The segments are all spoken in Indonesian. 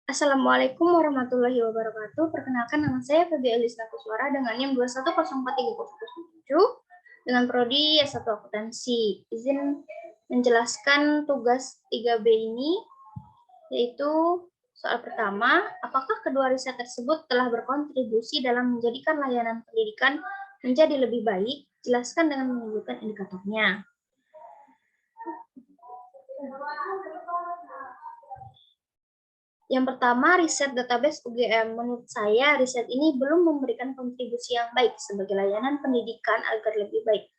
Assalamualaikum warahmatullahi wabarakatuh. Perkenalkan, nama saya Febi Elisna Kuswara dengan NIM 2104307 dengan prodi S1 Akuntansi. Izin menjelaskan tugas 3B ini, yaitu soal pertama, apakah kedua riset tersebut telah berkontribusi dalam menjadikan layanan pendidikan menjadi lebih baik? Jelaskan dengan menyebutkan indikatornya. Yang pertama, riset database UGM. Menurut saya, riset ini belum memberikan kontribusi yang baik sebagai layanan pendidikan agar lebih baik.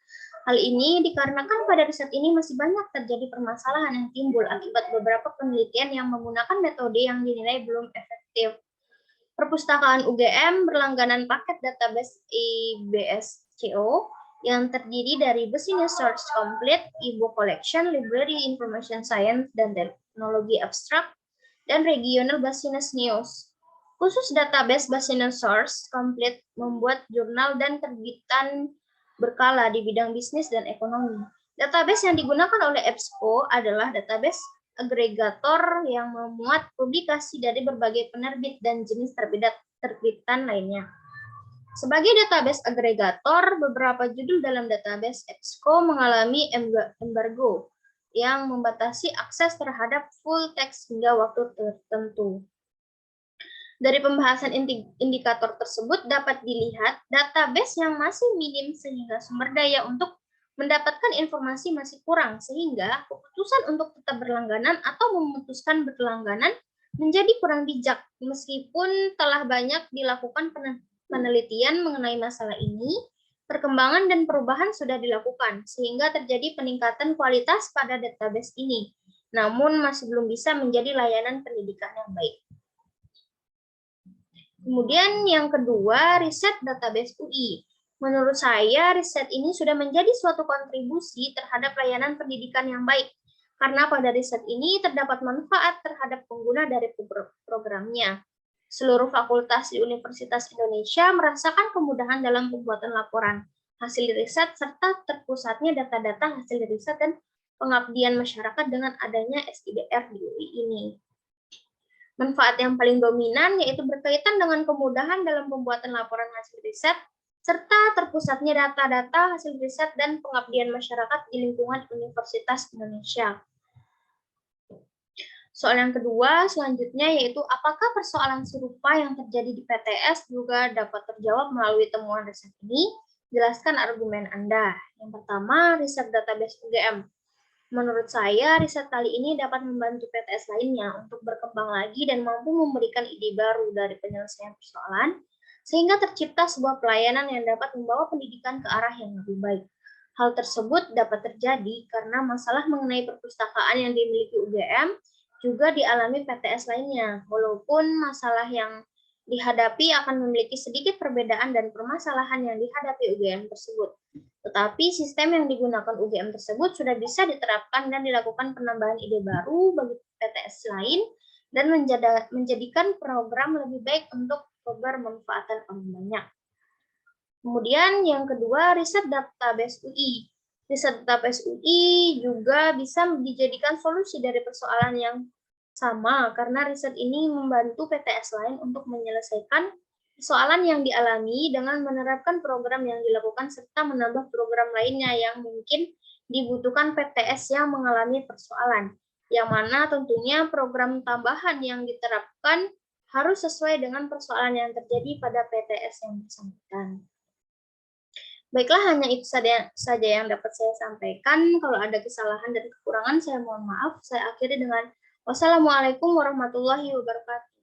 Hal ini dikarenakan pada riset ini masih banyak terjadi permasalahan yang timbul akibat beberapa penelitian yang menggunakan metode yang dinilai belum efektif. Perpustakaan UGM berlangganan paket database IBSCO yang terdiri dari Business Source Complete, e-book collection, library information science, dan teknologi abstrak, dan regional business news. Khusus database business source complete membuat jurnal dan terbitan berkala di bidang bisnis dan ekonomi. Database yang digunakan oleh EBSCO adalah database agregator yang memuat publikasi dari berbagai penerbit dan jenis terbitan lainnya. Sebagai database agregator, beberapa judul dalam database EBSCO mengalami embargo yang membatasi akses terhadap full text hingga waktu tertentu. Dari pembahasan indikator tersebut dapat dilihat database yang masih minim sehingga sumber daya untuk mendapatkan informasi masih kurang, sehingga keputusan untuk tetap berlangganan atau memutuskan berlangganan menjadi kurang bijak. Meskipun telah banyak dilakukan penelitian mengenai masalah ini, perkembangan dan perubahan sudah dilakukan, sehingga terjadi peningkatan kualitas pada database ini. Namun masih belum bisa menjadi layanan pendidikan yang baik. Kemudian yang kedua, riset database UI. Menurut saya, riset ini sudah menjadi suatu kontribusi terhadap layanan pendidikan yang baik, karena pada riset ini terdapat manfaat terhadap pengguna dari programnya. Seluruh fakultas di Universitas Indonesia merasakan kemudahan dalam pembuatan laporan hasil riset serta terpusatnya data-data hasil riset dan pengabdian masyarakat dengan adanya SIDR di UI ini. Manfaat yang paling dominan yaitu berkaitan dengan kemudahan dalam pembuatan laporan hasil riset, serta terpusatnya data-data hasil riset dan pengabdian masyarakat di lingkungan Universitas Indonesia. Soal yang kedua selanjutnya yaitu apakah persoalan serupa yang terjadi di PTS juga dapat terjawab melalui temuan riset ini? Jelaskan argumen Anda. Yang pertama, riset database UGM. Menurut saya, riset kali ini dapat membantu PTS lainnya untuk berkembang lagi dan mampu memberikan ide baru dari penyelesaian persoalan, sehingga tercipta sebuah pelayanan yang dapat membawa pendidikan ke arah yang lebih baik. Hal tersebut dapat terjadi karena masalah mengenai perpustakaan yang dimiliki UGM juga dialami PTS lainnya, walaupun masalah yang dihadapi akan memiliki sedikit perbedaan dan permasalahan yang dihadapi UGM tersebut. Tetapi sistem yang digunakan UGM tersebut sudah bisa diterapkan dan dilakukan penambahan ide baru bagi PTS lain dan menjadikan program lebih baik untuk bermanfaatan orang banyak. Kemudian yang kedua, riset database UI. Riset database UI juga bisa dijadikan solusi dari persoalan yang sama karena riset ini membantu PTS lain untuk menyelesaikan persoalan yang dialami dengan menerapkan program yang dilakukan serta menambah program lainnya yang mungkin dibutuhkan PTS yang mengalami persoalan, yang mana tentunya program tambahan yang diterapkan harus sesuai dengan persoalan yang terjadi pada PTS yang bersangkutan. Baiklah, hanya itu saja yang dapat saya sampaikan. Kalau ada kesalahan dan kekurangan, saya mohon maaf. Saya akhiri dengan wassalamualaikum warahmatullahi wabarakatuh.